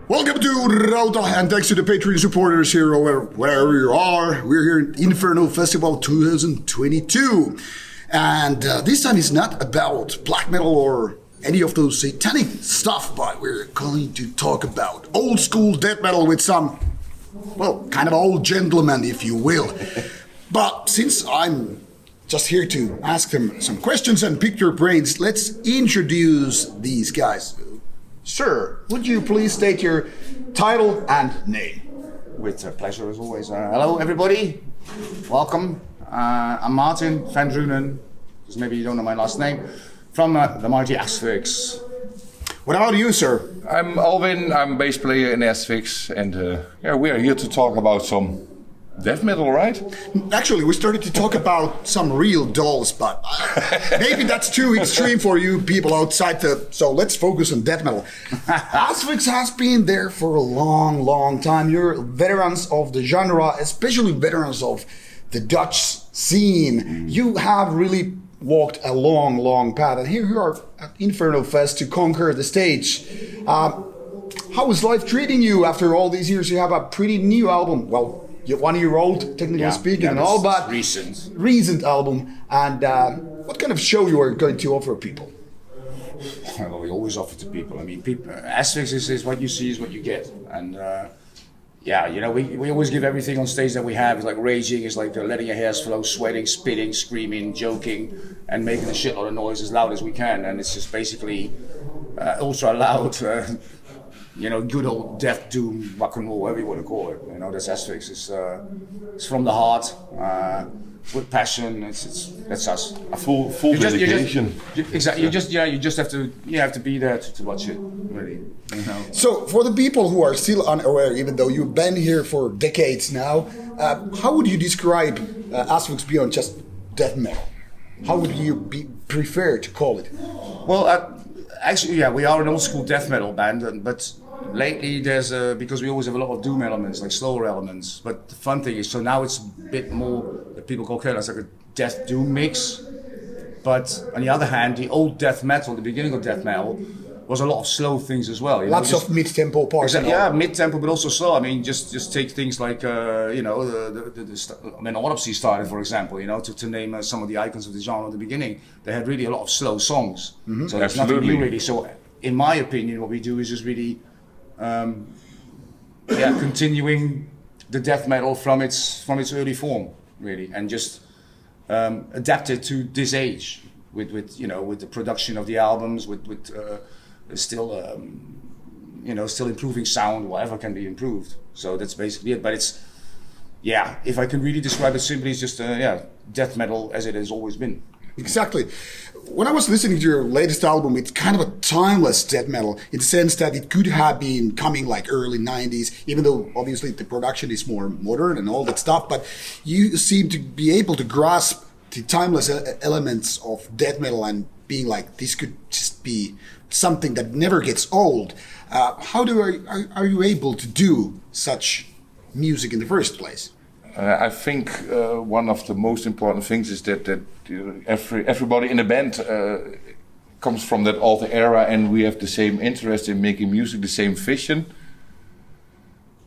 Welcome to Rauta, and thanks to the Patreon supporters here or wherever you are. We're here at Inferno Festival 2022. And this time is not about black metal or any of those satanic stuff, but we're going to talk about old school death metal with some, well, kind of old gentlemen, if you will. But since I'm just here to ask them some questions and pick your brains, let's introduce these guys. Sir, would you please state your title and name? With pleasure, as always. Hello, everybody. Welcome. I'm Martin van Kurunen, because maybe you don't know my last name, from the mighty Asphyx. What about you, sir? I'm Alvin. I'm bass player in Asphyx, and we are here to talk about some death metal, right? Actually, we started to talk about some real dolls, but maybe that's too extreme for you people outside. So let's focus on death metal. Asphyx has been there for a long, long time. You're veterans of the genre, especially veterans of the Dutch scene. You have really walked a long, long path, and here you are at Inferno Fest to conquer the stage. How is life treating you after all these years? You have a pretty new album. Well, 1 year old, technically speaking, and all, but recent album. And what kind of show you are going to offer people? Well, we always offer to people. I mean, Asphyx is what you see is what you get. And we always give everything on stage that we have. It's like raging, it's like letting your hairs flow, sweating, spitting, screaming, joking, and making a shitload of noise as loud as we can. And it's just basically ultra loud. Good old death, doom, rock and roll, whatever you want to call it. That's Asphyx. It's from the heart, with passion. That's us. A full dedication. Exactly. You just have to be there to watch it. Really. So for the people who are still unaware, even though you've been here for decades now, how would you describe Asphyx beyond just death metal? How would you prefer to call it? Well, actually, we are an old school death metal band, but lately there's because we always have a lot of doom elements, like slower elements. But the fun thing is, so now it's a bit more that people call it's like a death doom mix. But on the other hand, the old death metal, the beginning of death metal, was a lot of slow things as well. Lots of mid-tempo parts. Exactly, mid-tempo, but also slow. I mean, just take things like when Autopsy started, for example. To name some of the icons of the genre at the beginning, they had really a lot of slow songs. Mm-hmm. So there's nothing new really. So, in my opinion, what we do is just really, continuing the death metal from its early form, really, and just adapt it to this age with the production of the albums, with still improving sound, whatever can be improved. So that's basically it. But it's, if I can really describe it simply, it's just death metal as it has always been. Exactly. When I was listening to your latest album, it's kind of a timeless death metal in the sense that it could have been coming like early 90s, even though obviously the production is more modern and all that stuff, but you seem to be able to grasp the timeless elements of death metal and being like, this could just be something that never gets old. How are you able to do such music in the first place? I think one of the most important things is that everybody in the band comes from that old era, and we have the same interest in making music, the same vision.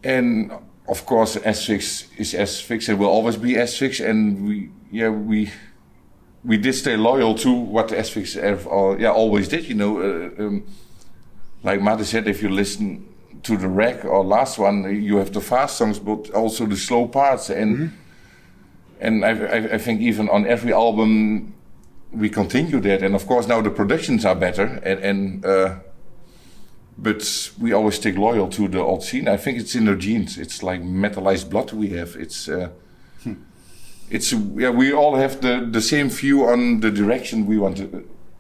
And of course, Asphyx is Asphyx and will always be Asphyx, and we did stay loyal to what Asphyx always did. Like Martin said, if you listen to the Wreck or last one, you have the fast songs, but also the slow parts, and I think even on every album we continue that. And of course now the productions are better, but we always stick loyal to the old scene. I think it's in our genes. It's like metallized blood we have. We all have the same view on the direction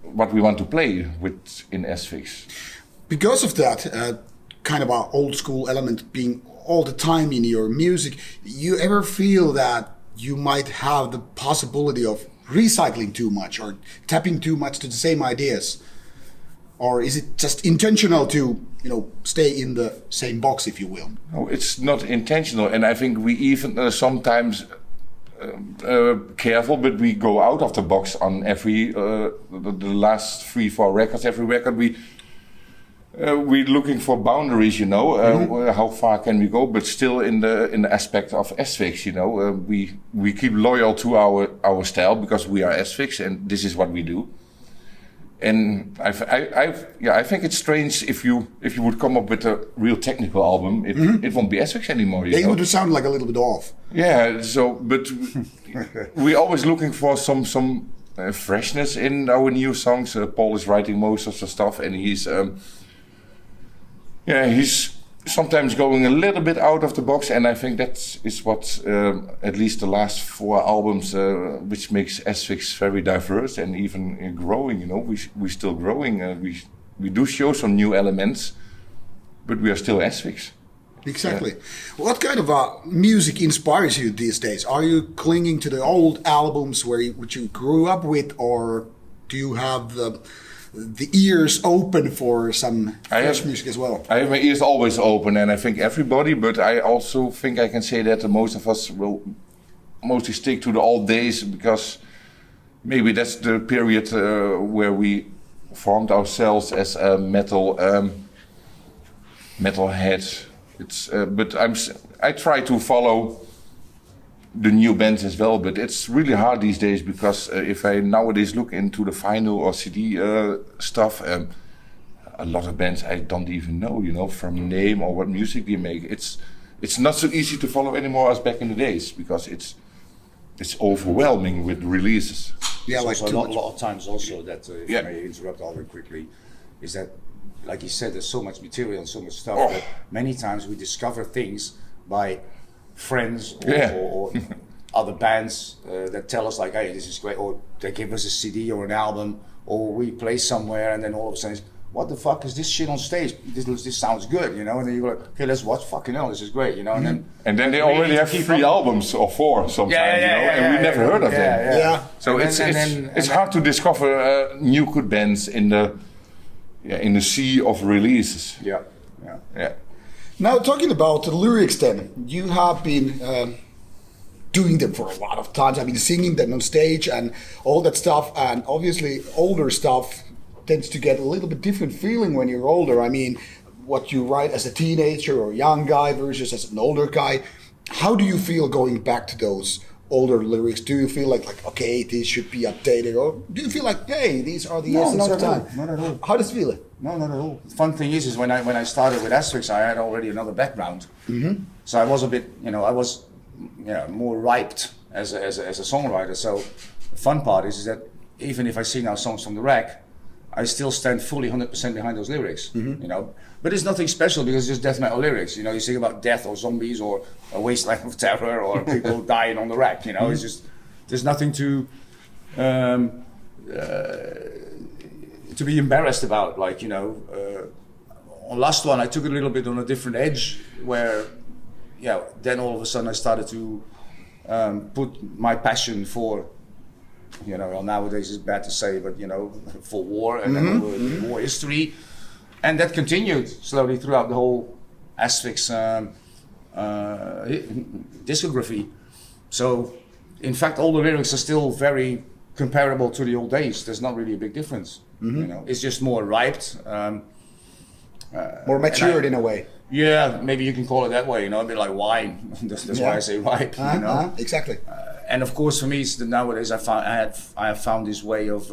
what we want to play with in Asphyx. Because of that, kind of an old school element being all the time in your music, you ever feel that you might have the possibility of recycling too much or tapping too much to the same ideas? Or is it just intentional to, stay in the same box, if you will? No, it's not intentional. And I think we even sometimes careful, but we go out of the box on every, the last 3-4 records. Every record we're looking for boundaries, you know. How far can we go? But still, in the aspect of Asphyx, you know, we keep loyal to our style because we are Asphyx, and this is what we do. And I think it's strange if you would come up with a real technical album, it won't be Asphyx anymore. It would sound like a little bit off. Yeah. So, but we're always looking for some freshness in our new songs. Paul is writing most of the stuff, and he's sometimes going a little bit out of the box, and I think that is what at least the last 4 albums, which makes Asphyx very diverse and even growing. You know, we're still growing. We do show some new elements, but we are still Asphyx. Exactly. What kind of music inspires you these days? Are you clinging to the old albums which you grew up with, or do you have the ears open for some fresh music as well? I have my ears always open, and I think everybody, but I also think I can say that most of us will mostly stick to the old days, because maybe that's the period where we formed ourselves as a metalhead. But I try to follow the new bands as well, but it's really hard these days, because if I nowadays look into the vinyl or CD stuff, a lot of bands I don't even know, you know, from name or what music they make. It's not so easy to follow anymore as back in the days, because it's overwhelming with releases. Yeah, like a lot of times also that, if I may interrupt Alvin quickly, is that, like you said, there's so much material and so much stuff that many times we discover things by friends or other bands that tell us like, hey, this is great, or they give us a CD or an album, or we play somewhere and then all of a sudden, what the fuck is this shit on stage? This sounds good, you know, and then you go like, okay, let's watch, fucking hell, this is great, you know, and then they already have 3 albums or 4 sometimes, and we never heard of them. Yeah. So it's hard to discover new good bands in the sea of releases. Yeah. Now, talking about the lyrics then, you have been doing them for a lot of times. I mean, singing them on stage and all that stuff, and obviously older stuff tends to get a little bit different feeling when you're older. I mean, what you write as a teenager or young guy versus as an older guy, how do you feel going back to those older lyrics? Do you feel like okay, these should be updated, or do you feel like, hey, these are the essence of time? Not at all. How does it feel? No, not at all. The fun thing is when I started with Asphyx, I had already another background, so I was a bit, more ripe as a songwriter. So the fun part is that even if I sing now songs from the rack, I still stand fully 100% behind those lyrics, you know. But it's nothing special because it's just death metal lyrics, you know. You sing about death or zombies or a wasteland of terror or people dying on the rack, you know. It's just, there's nothing to be embarrassed about, like, you know. On last one, I took it a little bit on a different edge where, then all of a sudden I started to put my passion for, you know, well, nowadays it's bad to say, but, you know, for war and then war history. And that continued slowly throughout the whole Asphyx discography. So, in fact, all the lyrics are still very comparable to the old days. There's not really a big difference. You know, it's just more ripe. More matured in a way. Yeah, maybe you can call it that way, you know, a bit like wine. That's why I say ripe, you know. Exactly. And of course, for me, it's nowadays I have found this way of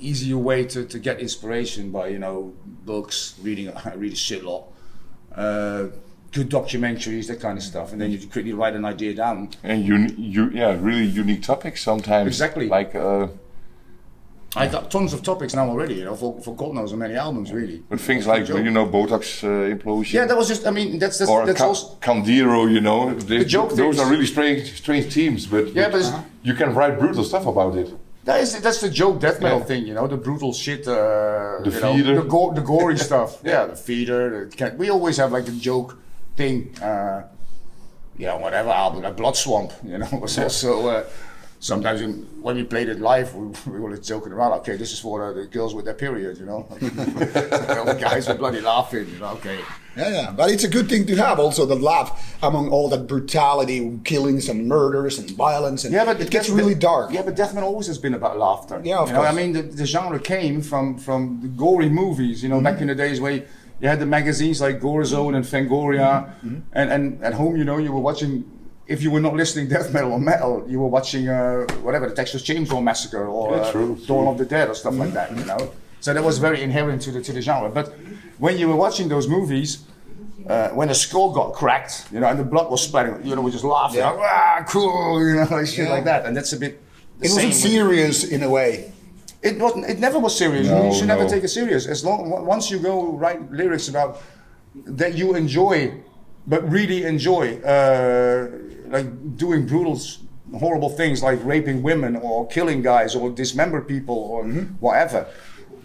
easier way to get inspiration by, you know, books, reading. I read a shit lot, good documentaries, that kind of stuff, and then you quickly write an idea down. And really unique topics sometimes. Exactly. Like I got tons of topics now already, you know, for God knows how many albums, really. But things like, you know, Botox implosion. Yeah, that was just, I mean, that's also... Candiro, you know. The joke those things. are really strange themes, but you can write brutal stuff about it. That's the joke death metal thing, you know, the brutal shit, the feeder. The gory stuff. Yeah, the feeder. We always have like a joke thing. Whatever album, like Blood Swamp, you know, was also sometimes when we played it live, we were joking around. Okay, this is for the girls with their period, you know. All the guys were bloody laughing, you know. Okay. Yeah, but it's a good thing to have also the laugh among all that brutality, killings and murders and violence, and but it gets really dark. Yeah, but death metal always has been about laughter. Yeah, of course. I mean, the genre came from the gory movies, you know, back in the days where you had the magazines like Gore Zone and Fangoria, and at home, you know, you were watching. If you were not listening death metal or metal, you were watching whatever, the Texas Chainsaw Massacre or Dawn of the Dead or stuff like that, you know. So that was very inherent to the genre. But when you were watching those movies, when a skull got cracked, you know, and the blood was splattering, you know, we just laughed, like, ah, cool, you know, shit like that. And that's a bit. It wasn't serious in a way. It wasn't. It never was serious. You should never take it serious. Once you go write lyrics about that you enjoy, but really enjoy. Like doing brutal, horrible things like raping women or killing guys or dismember people or whatever,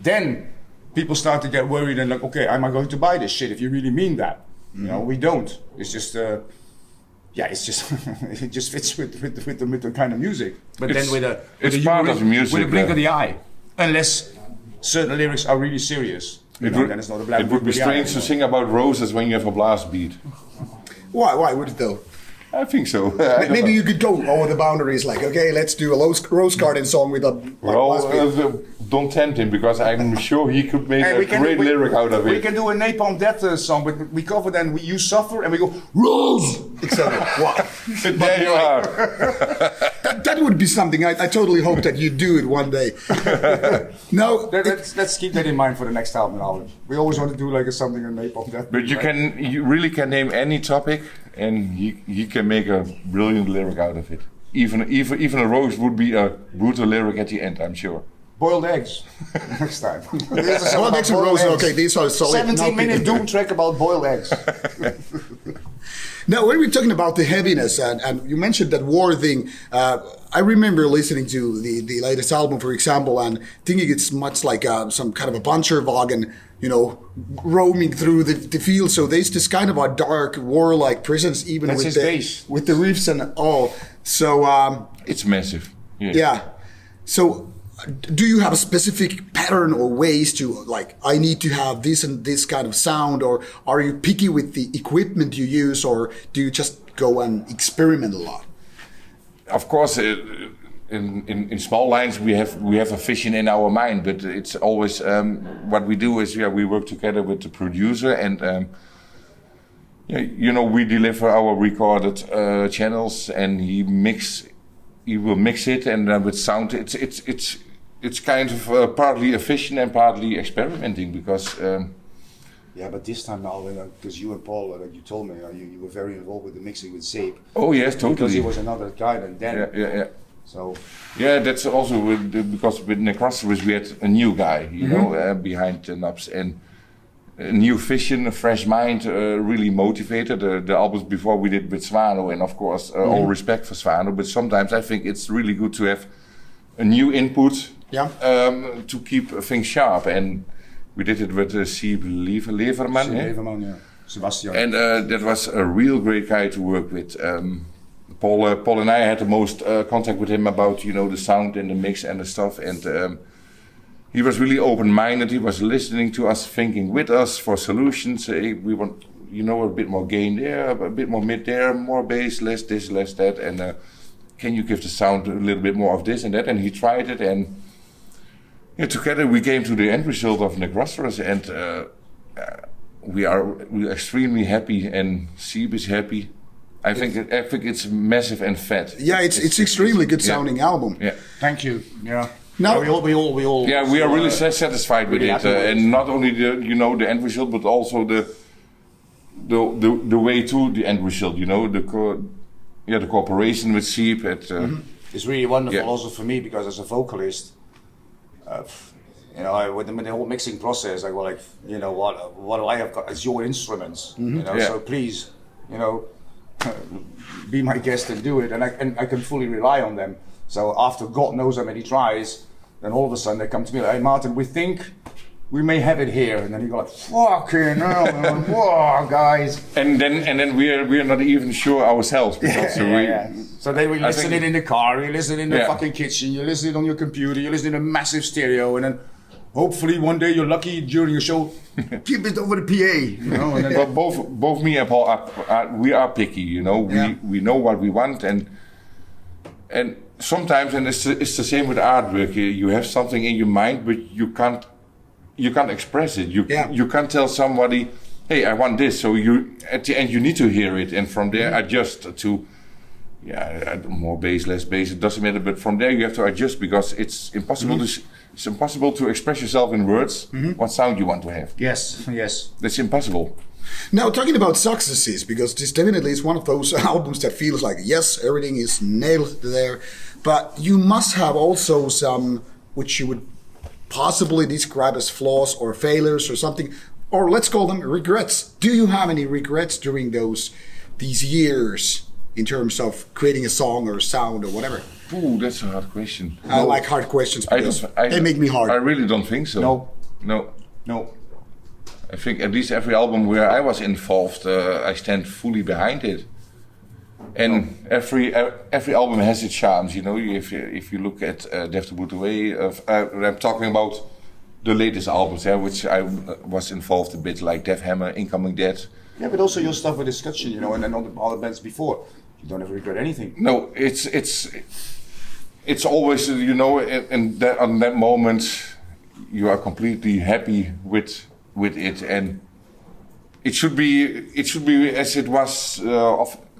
then people start to get worried and like, okay, am I going to buy this shit if you really mean that? You know, we don't. It's just, it's just, it just fits with the kind of music. But then with a part of music, with a blink of the eye, unless certain lyrics are really serious. Then it's not a black. It would be strange to sing about roses when you have a blast beat. Why would it though? I think so. Maybe you could go over the boundaries, like, okay, let's do a Rose Garden song with a blast beat. Don't tempt him, because I'm sure he could make a great lyric out of it. We can do a Napalm Death song, but we cover then You Suffer and we go, Rose! Exactly. Wow. There you are. That would be something. I totally hope that you do it one day. No, let's keep that in mind for the next album. We always want to do like something on Napalm Death. But you really can name any topic, and he can make a brilliant lyric out of it. Even a rose would be a brutal lyric at the end, I'm sure. Boiled eggs. Next time. Boiled eggs and roses. Okay, these are solid. 17-minute doom track about boiled eggs. Now, when we're talking about the heaviness, and you mentioned that war thing, I remember listening to the latest album, for example, and thinking it's much like some kind of a Panzerwagen, you know, roaming through the field. So there's this kind of a dark, warlike presence, even with the riffs and all. So it's massive. Yeah. So do you have a specific pattern or ways to, like, I need to have this and this kind of sound, or are you picky with the equipment you use, or do you just go and experiment a lot? Of course, in small lines we have a vision in our mind, but it's always what we do is we work together with the producer, and you know, we deliver our recorded channels, and he will mix it, and with sound it's kind of partly efficient and partly experimenting, because yeah, but this time now, because you and Paul, like you told me, you were very involved with the mixing with Zape. Oh yes, totally. Because he was another guy than Dan. Yeah. So yeah, that's also because with Necrosaurus we had a new guy, you know, behind the knobs, and a new vision, a fresh mind, really motivated. The albums before we did with Svano, and of course all respect for Svano, but sometimes I think it's really good to have a new input to keep things sharp, and we did it with Sieb Leverman. Yeah. Sebastian. And that was a real great guy to work with. Paul and I had the most contact with him about, you know, the sound and the mix and the stuff, and he was really open-minded. He was listening to us, thinking with us for solutions. We want, you know, a bit more gain there, a bit more mid there, more bass, less this, less that, and can you give the sound a little bit more of this and that? And he tried it, and together we came to the end result of Necrosaurus, and we are extremely happy, and Sieb is happy. I think it's massive and fat. Yeah, it's extremely good sounding album. Yeah, thank you. Yeah. Now we all. Yeah, we are really satisfied with it, and not only the end result, but also the way to the end result. You know, the cooperation with Sieb. It's really wonderful also for me, because as a vocalist, you know, with the whole mixing process, I go like, you know, what do I have got? It's your instruments, you know. So please, you know, be my guest and do it, and I can fully rely on them. So after God knows how many tries, then all of a sudden they come to me like, hey Martin, we think we may have it here, and then you go like, fucking hell, man, whoa, guys. And then we're not even sure ourselves. Because So then we listen it in the car, you listen in the fucking kitchen, you listen it on your computer, you listen in a massive stereo, and then hopefully one day you're lucky during your show, keep it over the PA, you know. And then But both me and Paul we are picky, you know. We know what we want, and sometimes, and it's the same with artwork. You have something in your mind, but you can't express it. You can't tell somebody, hey, I want this. So you at the end you need to hear it, and from there adjust to more bass, less bass. It doesn't matter. But from there you have to adjust because it's impossible it's impossible to express yourself in words what sound you want to have. Yes. That's impossible. Now, talking about successes, because this definitely is one of those albums that feels like, yes, everything is nailed there, but you must have also some which you would possibly describe as flaws or failures or something, or let's call them regrets. Do you have any regrets during these years in terms of creating a song or a sound or whatever? Ooh, that's a hard question. I like hard questions because they make me hard. I really don't think so. No. I think at least every album where I was involved, I stand fully behind it. And every album has its charms, you know. If you look at Death to Boot Away, I'm talking about the latest albums, which I was involved a bit, like Death Hammer, Incoming Dead. Yeah, but also your stuff with Discussion, you know, and then all the bands before. You don't ever regret anything. No, it's always, you know, on that moment you are completely happy with it, and it should be as it was.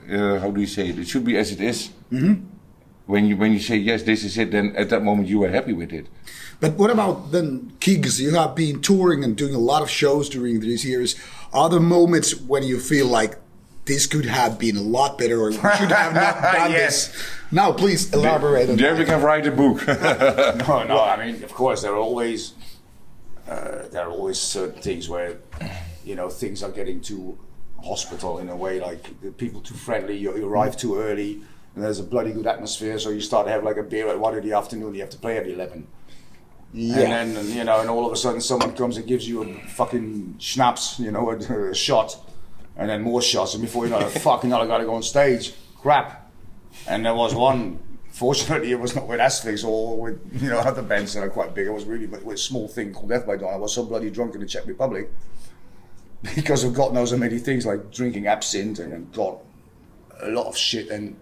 How do you say it? It should be as it is. Mm-hmm. When you say yes, this is it, then at that moment you are happy with it. But what about then gigs? You have been touring and doing a lot of shows during these years. Are there moments when you feel like this could have been a lot better, or we should have not done this? Now, please elaborate on there we can write a book. No. I mean, of course, there are always certain things where, you know, things are getting too hospital in a way, like the people too friendly, you arrive too early, and there's a bloody good atmosphere, so you start to have like a beer at 1 in the afternoon, you have to play at 11. Yeah. And then, you know, and all of a sudden someone comes and gives you a fucking schnapps, you know, a shot, and then more shots, and before you know it, fucking hell, I gotta go on stage. Crap. And there was one, fortunately it was not with Asphyx or with, you know, other bands that are quite big. It was really with a small thing called Death by Dawn. I was so bloody drunk in the Czech Republic because of God knows how many things, like drinking absinthe and got a lot of shit. And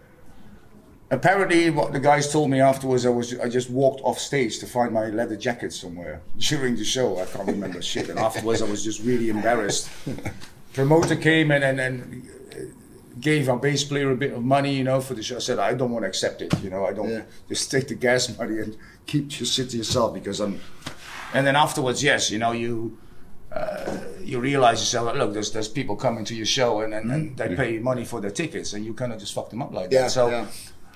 apparently what the guys told me afterwards, I just walked off stage to find my leather jacket somewhere during the show. I can't remember shit. And afterwards I was just really embarrassed. Promoter came and gave our bass player a bit of money, you know, for the show. I said, I don't want to accept it, you know, I don't, just take the gas money and keep your shit to yourself, because and then afterwards, yes, you know, you realize yourself, look, there's people coming to your show and they pay money for their tickets, and you kind of just fuck them up like that. So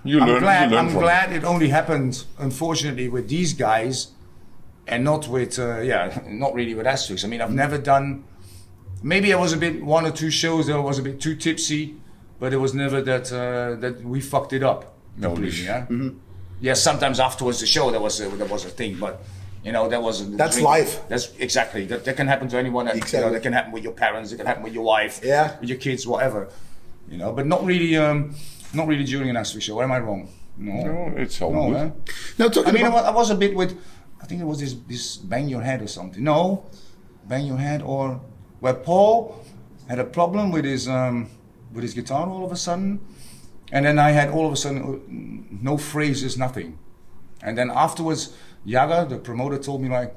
I'm glad it only happened, unfortunately, with these guys, and not with, not really with Asphyx. I mean, I've never done, maybe I was a bit, 1 or 2 shows that I was a bit too tipsy, but it was never that we fucked it up. No, yeah. Mm-hmm. Yeah, sometimes afterwards the show there was a thing, but you know that wasn't. That's life. That's exactly that can happen to anyone. Exactly. You know, that can happen with your parents. It can happen with your wife. Yeah. With your kids, whatever. You know, but not really during an Asphyx show. Am I wrong? No, it's all good. Man. No, I was a bit with. I think it was this Bang Your Head or something. No, Bang Your Head, or where Paul had a problem with his guitar all of a sudden, and then I had all of a sudden no phrases, nothing, and then afterwards Jager, the promoter, told me like,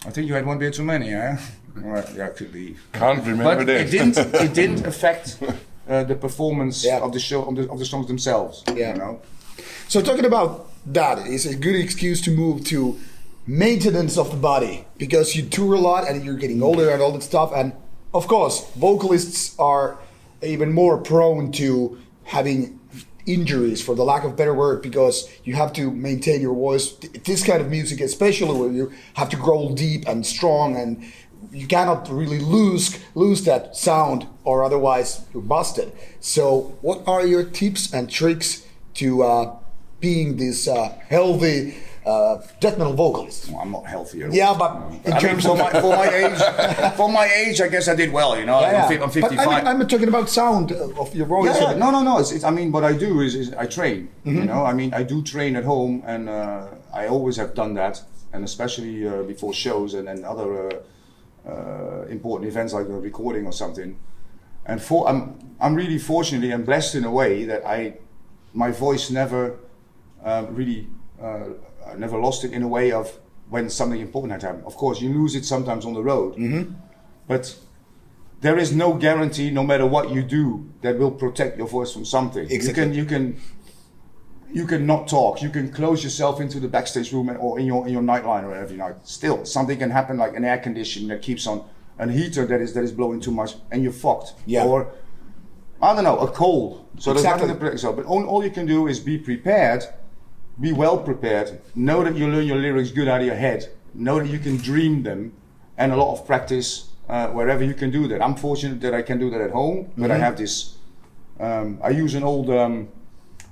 I think you had 1 beer too many, eh? Well, yeah, could be. Can't remember but that. It didn't affect the performance of the show, of the songs themselves. Yeah. You know? So talking about that is a good excuse to move to maintenance of the body, because you tour a lot and you're getting older and all that stuff, and of course vocalists are even more prone to having injuries, for the lack of better word, because you have to maintain your voice. This kind of music, especially where you have to growl deep and strong, and you cannot really lose that sound, or otherwise you're busted. So what are your tips and tricks to being this healthy death metal vocalist. Well, I'm not healthy at all. Yeah, but in terms of for my age, I guess I did well. You know, I'm 55. But I'm talking about sound of your voice. Yeah, no. I mean, what I do is I train. You know, I mean, I do train at home, and I always have done that, and especially before shows and other important events like a recording or something. And I'm really fortunately and blessed in a way that my voice never really. I never lost it in a way of when something important had happened. Of course, you lose it sometimes on the road, but there is no guarantee, no matter what you do, that will protect your voice from something. Exactly. You can not talk. You can close yourself into the backstage room or in your nightline or every night. Still, something can happen, like an air conditioner that keeps on, a heater that is blowing too much, and you're fucked. Yeah. Or I don't know, a cold. So Exactly. there's nothing to protect yourself. But all you can do is be prepared. Be well prepared. Know that you learn your lyrics good out of your head. Know that you can dream them, and a lot of practice wherever you can do that. I'm fortunate that I can do that at home, but I have this. I use an old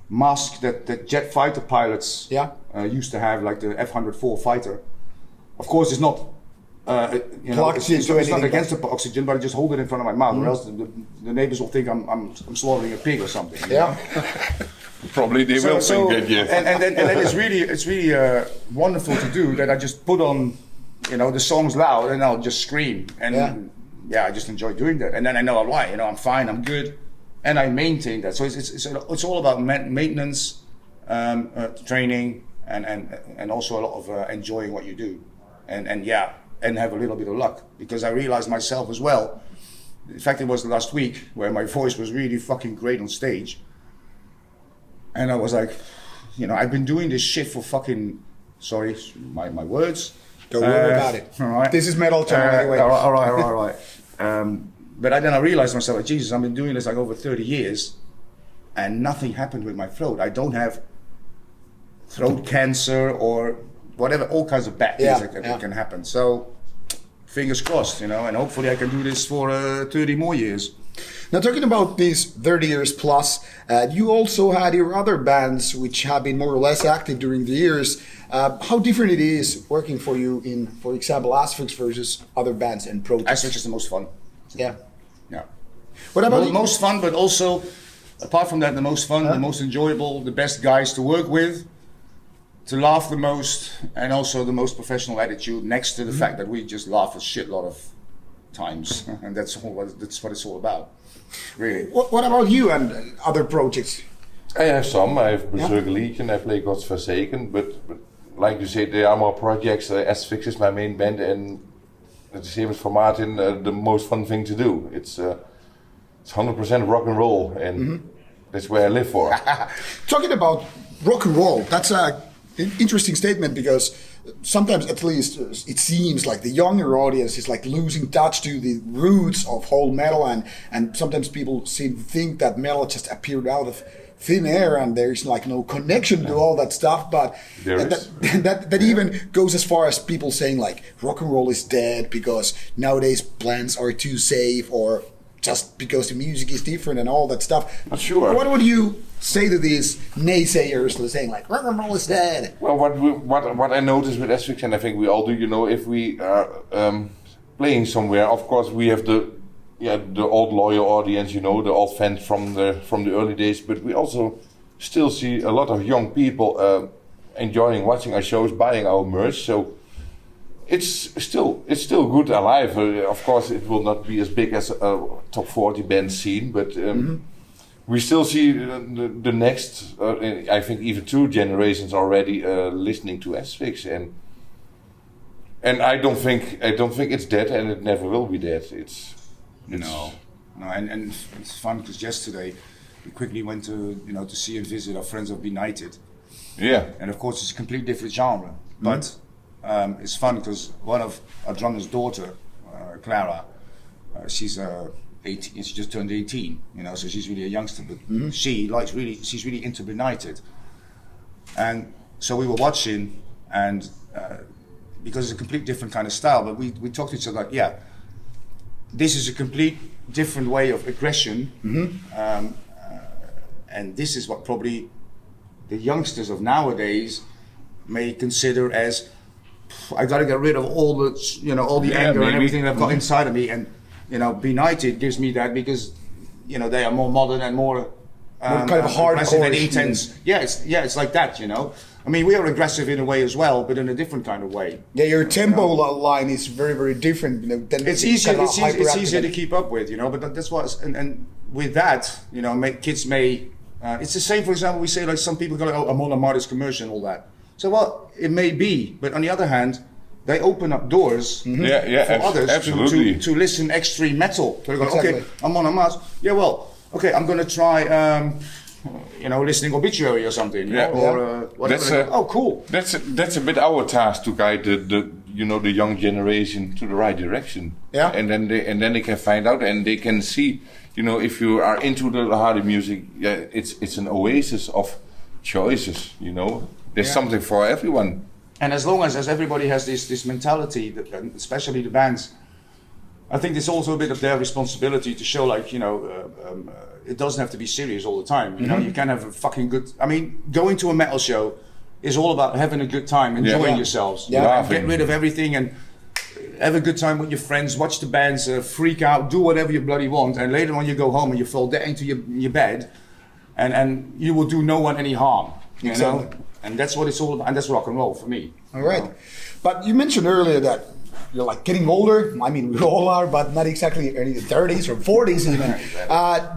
mask that jet fighter pilots used to have, like the F-104 fighter. Of course, it's not. It's not against the oxygen, but I just hold it in front of my mouth, or else the neighbors will think I'm slaughtering a pig or something. Yeah. Probably they will think that, yes. And then it's really wonderful to do that. I just put on, the songs loud, and I'll just scream, and I just enjoy doing that. And then I know why. I'm fine, I'm good, and I maintain that. So it's all about maintenance, training, and also a lot of enjoying what you do, and have a little bit of luck, because I realized myself as well. In fact, it was last week where my voice was really fucking great on stage. And I was like, I've been doing this shit for fucking, sorry, my words. Don't worry about it. All right. This is metal channel anyway. All right. But then I realized myself, like, Jesus, I've been doing this like over 30 years, and nothing happened with my throat. I don't have throat cancer or whatever, all kinds of bad things that can happen. So, fingers crossed, and hopefully I can do this for 30 more years. Now, talking about these 30 years plus, you also had your other bands which have been more or less active during the years. How different it is working for you in, for example, Asphyx versus other bands and projects? Asphyx is the most fun. Yeah. Yeah. What about the most fun, but also, apart from that, the most fun, the most enjoyable, the best guys to work with, to laugh the most, and also the most professional attitude, next to the fact that we just laugh a shitload of times, and that's what it's all about, really. What about you and other projects? I have some. I have Berserk Legion, I play God's Forsaken, but like you said, there are more projects. Asphyx is my main band, and the same as for Martin, the most fun thing to do. It's 100% rock and roll, and that's where I live for. Talking about rock and roll, that's an interesting statement, because sometimes, at least, it seems like the younger audience is like losing touch to the roots of whole metal, and sometimes people seem to think that metal just appeared out of thin air and there's like no connection to all that stuff. But that even goes as far as people saying like rock and roll is dead because nowadays bands are too safe, or just because the music is different and all that stuff. Not sure. What would you say to these naysayers saying like rock and roll is dead? Well, what I noticed with Asphyx, and I think we all do, if we are playing somewhere, of course we have the old loyal audience, the old fans from the early days, but we also still see a lot of young people enjoying watching our shows, buying our merch. So it's still good alive. Of course, it will not be as big as a top 40 band scene, but we still see the next, I think even 2 generations already listening to Asphyx, and I don't think it's dead, and it never will be dead. No, and it's fun because yesterday we quickly went to to see and visit our friends of Benighted. Yeah, and of course it's a complete different genre, but it's fun because one of our drummer's daughter, Clara, she's 18. She just turned 18. So she's really a youngster, but she's really into Benighted, and so we were watching, and because it's a complete different kind of style, but we talked to each other like, this is a complete different way of aggression, and this is what probably the youngsters of nowadays may consider as I got to get rid of all the anger and everything that I've got inside of me, and Benighted gives me that because they are more modern and more kind of hardcore and intense. It's like that. I mean, we are aggressive in a way as well, but in a different kind of way. Yeah, your tempo line is very, very different. Than it's easier. It's easier to keep up with, But that's what. And with that, kids may. It's the same. For example, we say like some people go, "Oh, I'm on a modest commercial and all that." So well, it may be, but on the other hand, they open up doors for others to listen extreme metal. So they go, okay, I'm on a Mars. Yeah, well, okay, I'm going to try. Listening Obituary or something, or whatever. Oh, cool. That's a bit our task to guide the young generation to the right direction. Yeah. And then they can find out and they can see, if you are into the harder music, it's an oasis of choices. There's something for everyone. And as long as everybody has this mentality, especially the bands, I think it's also a bit of their responsibility to show, like, it doesn't have to be serious all the time. You can have a fucking good. I mean, going to a metal show is all about having a good time, enjoying yourselves. Get rid of everything and have a good time with your friends. Watch the bands, freak out, do whatever you bloody want, and later on you go home and you fall dead into your bed, and you will do no one any harm. You know, and that's what it's all about, and that's rock and roll for me. All right, but you mentioned earlier that you're like getting older. I mean, we all are, but not exactly in the 30s or 40s even.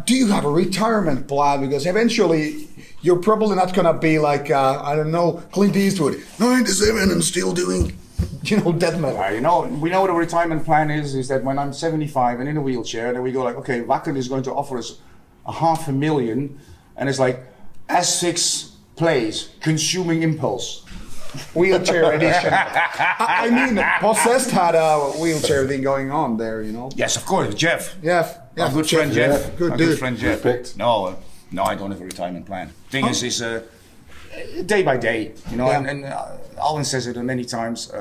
Do you have a retirement plan? Because eventually you're probably not going to be like, I don't know, Clint Eastwood, 97 and still doing, death metal. We know what a retirement plan is that when I'm 75 and in a wheelchair, then we go like, okay, Wacken is going to offer us $500,000, and it's like, Asphyx plays Consuming Impulse. Wheelchair edition. I mean, Possessed had a wheelchair thing going on there, Yes, of course, Jeff. Yeah, my good friend Jeff. Good dude. Good friend Jeff. Respect. No, I don't have a retirement plan. Thing is day by day, and Alvin says it many times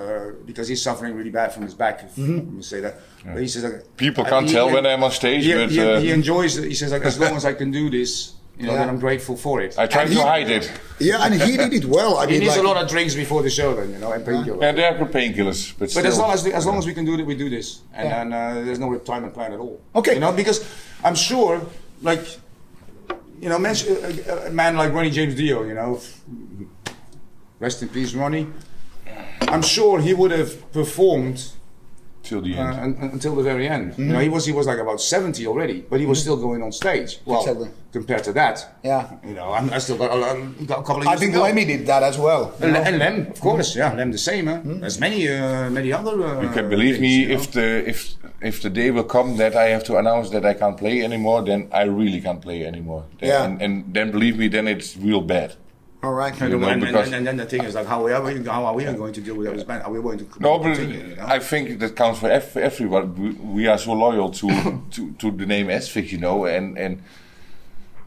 because he's suffering really bad from his back. Let me say that. But he says people can't tell when I'm on stage, but he enjoys it. He says like, as long as I can do this. Then I'm grateful for it. I try to hide it. Yeah, and he did it well. He needs a lot of drinks before the show, then, and painkillers. And there are painkillers, but still. as long as we can do it, we do this, and there's no retirement plan at all. Okay, because I'm sure, like, a man like Ronnie James Dio, rest in peace, Ronnie. I'm sure he would have performed. Till the end. Until the very end. He was like about 70 already, but he was still going on stage. Well, compared to that, I still got a couple of years. I think Lemmy did that as well. And Lem, of course, Lem the same. There's many other. You can believe me, if the day will come that I have to announce that I can't play anymore, then I really can't play anymore. And then believe me, then it's real bad. All right. And then the thing is like, how are we going to deal with this band? Are we going to continue? I think that counts for everyone. We are so loyal to the name Asphyx, and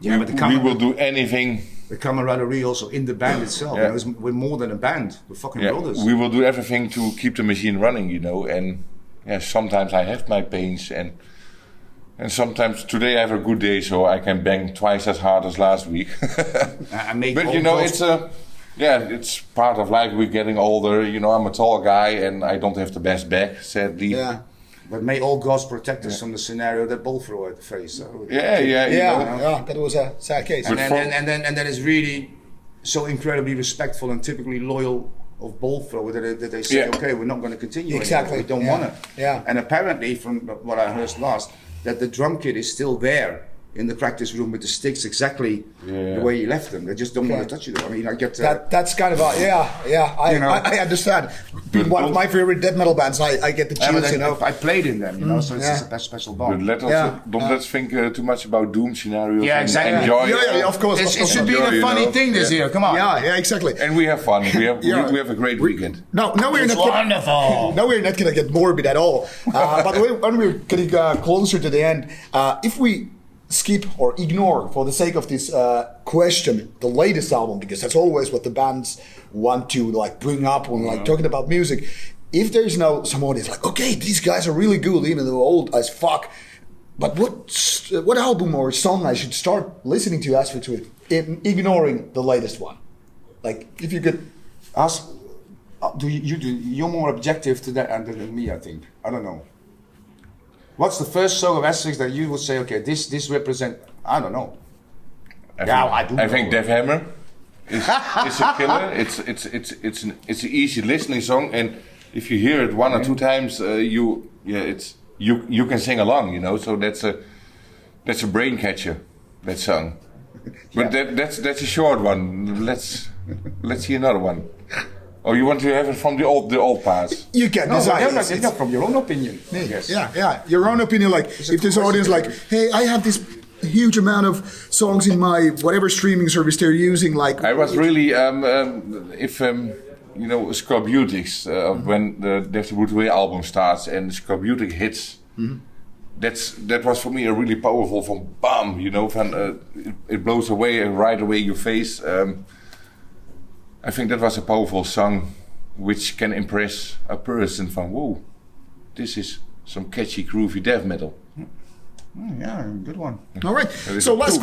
we will do anything. The camaraderie also in the band itself. We're more than a band. We're fucking brothers. We will do everything to keep the machine running, and sometimes I have my pains and sometimes today I have a good day, so I can bang twice as hard as last week. But it's part of life. We're getting older. I'm a tall guy and I don't have the best back, sadly. Yeah. But may all gods protect us from the scenario that Bullthrower had to face. That was a sad case. And then it's really so incredibly respectful and typically loyal of Bullthrower that they say, okay, we're not going to continue exactly. anymore. We don't want to. Yeah. And apparently, from what I heard last, that the drum kit is still there in the practice room with the sticks exactly the way you left them. They just don't want to touch it. I mean, I get that's kind of I understand. One of my favorite death metal bands. I get the chills. I played in them, so it's a special bond. But let's think too much about doom scenarios. Yeah, exactly. Enjoy. Of course. It should be a funny thing this year. Come on. Yeah, exactly. And we have fun. We have a great weekend. No, we're not wonderful. Now we're not going to get morbid at all. But when we're getting closer to the end, if we skip or ignore, for the sake of this question, the latest album, because that's always what the bands want to like bring up when like talking about music. If there's no someone is like, okay, these guys are really good, even though old as fuck, but what album or song I should start listening to Asphyx with, ignoring the latest one? Like, if you could You're more objective to that than me, I think. I don't know. What's the first song of Asphyx that you would say, okay, this represent? I don't know. I think Death Hammer is a killer. It's an easy listening song, and if you hear it one or two times, you can sing along, you know. So that's a brain catcher, that song. But that's a short one. Let's hear another one. Or you want to have it from the old parts? You can decide. It's not from your own opinion. Yes. Yeah. Your own opinion. Like if this audience, like, hey, I have this huge amount of songs in my whatever streaming service they're using. Like I was really Scorbutics when the Death Way album starts and Scorbutic hits. That was for me a really powerful from bam, you know, it blows away right away your face. I think that was a powerful song which can impress a person from, whoa, this is some catchy, groovy death metal. Yeah, good one. All right. So last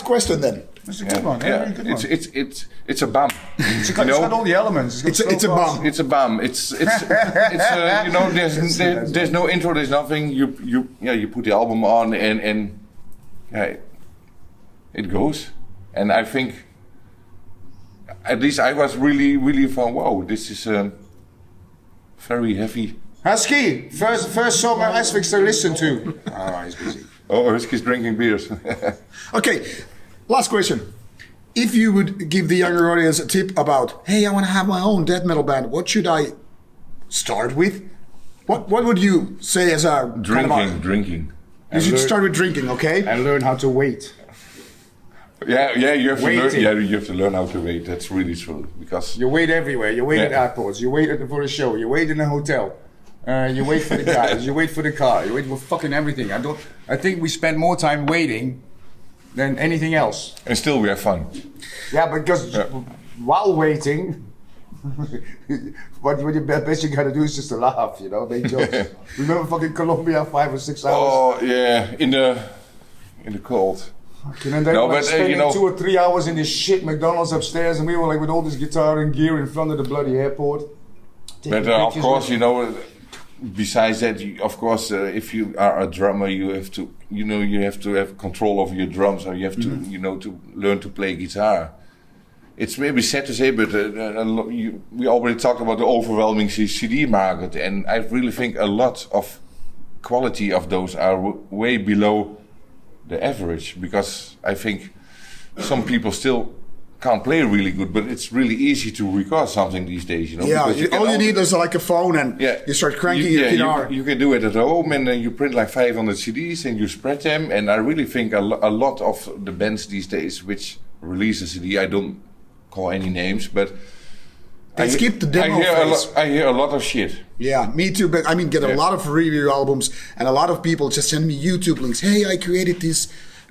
question then. It's a good one. Yeah, good one. It's a bam. It's got all the elements. It's a bam. It's a bam. It's you know, there's no intro. There's nothing. You put the album on and it goes. And I think at least I was really from, wow, this is very heavy. Husky, first song of Asphyx to listen to. Oh, he's busy. Oh, Husky's drinking beers. Okay, last question. If you would give the younger audience a tip about, hey, I want to have my own death metal band, what should I start with? What would you say as a drinking? You should start with drinking, okay? And learn how to wait. Yeah, you have to learn. Yeah, you have to learn how to wait. That's really true because you wait everywhere. You wait at airports. You wait for the show. You wait in a hotel. You wait for the guys. You wait for the car. You wait for fucking everything. I think we spend more time waiting than anything else. And still, we have fun. Yeah, because while waiting, what you best you gotta do is just to laugh. You know, make jokes. Remember fucking Colombia, 5 or 6 hours. Oh yeah, in the cold. And then spending 2 or 3 hours in this shit McDonald's upstairs, and we were like with all this guitar and gear in front of the bloody airport. But of course, you know, besides that, of course, if you are a drummer, you have to have control over your drums, or you have to, to learn to play guitar. It's maybe sad to say, but we already talked about the overwhelming CD market, and I really think a lot of quality of those are way below the average, because I think some people still can't play really good, but it's really easy to record something these days, you know. Yeah, all you need is like a phone, and you start cranking your guitar. You can do it at home, and you print like 500 CDs, and you spread them. And I really think a lot of the bands these days which release a CD, I don't call any names, but they skip the demo phase. I hear a lot of shit. Yeah, me too. But I mean, get a lot of review albums, and a lot of people just send me YouTube links. Hey, I created this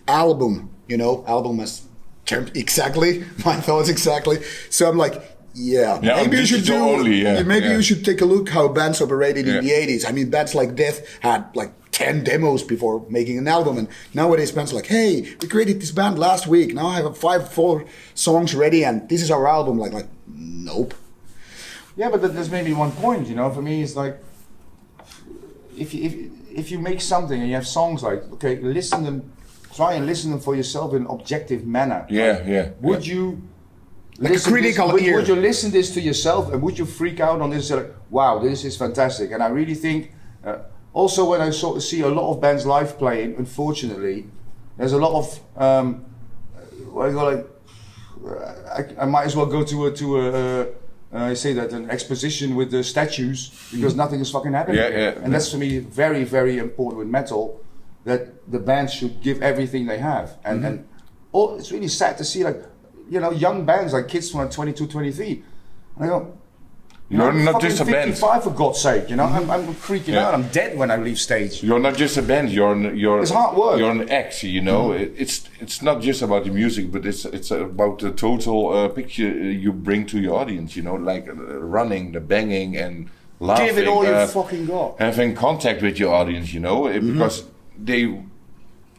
album. You know, album as termed exactly my thoughts exactly. So I'm like, maybe you should you should take a look how bands operated in the 80s. I mean, bands like Death had like 10 demos before making an album, and nowadays bands are like, hey, we created this band last week. Now I have 4 songs ready, and this is our album. Like, nope. Yeah, but there's maybe one point, you know. For me, it's like if you make something and you have songs like, okay, try and listen them for yourself in an objective manner. Would you like a critical ear? Would you listen this to yourself, and would you freak out on this? Like, wow, this is fantastic. And I really think, also when I sort of see a lot of bands live playing, unfortunately, there's a lot of I might as well go to an exposition with the statues, because nothing is fucking happening. And that's for me very, very important with metal, that the bands should give everything they have. And it's really sad to see, like, you know, young bands, like kids from 22, 23. And I go, you're not just a band. 55, for God's sake, you know. I'm freaking out. I'm dead when I leave stage. You're not just a band. It's hard work. You're an act, you know. It's not just about the music, but it's about the total picture you bring to your audience. You know, like running, the banging, and laughing. Give it all you fucking got. Having contact with your audience, you know, because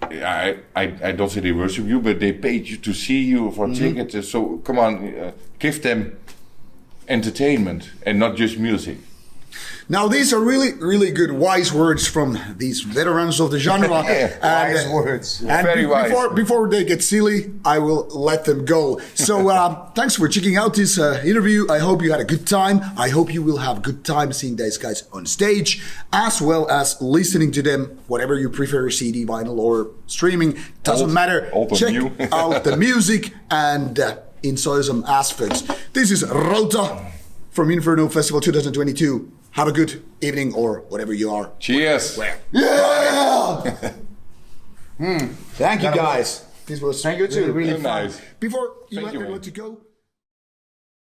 I don't say they worship you, but they paid you to see you for tickets. So come on, give them entertainment and not just music. Now, these are really good, wise words from these veterans of the genre. Wise words. And Very wise. Before they get silly, I will let them go. So, thanks for checking out this interview. I hope you had a good time. I hope you will have a good time seeing these guys on stage, as well as listening to them, whatever you prefer, CD, vinyl, or streaming. Doesn't matter. Check out the music and enjoy some Asphyx. This is Rauta from Inferno Festival 2022. Have a good evening or whatever you are. Cheers. Yeah! Thank you, guys. This was Thank you too. really fun. Nice. Before you Thank you, man. let you go,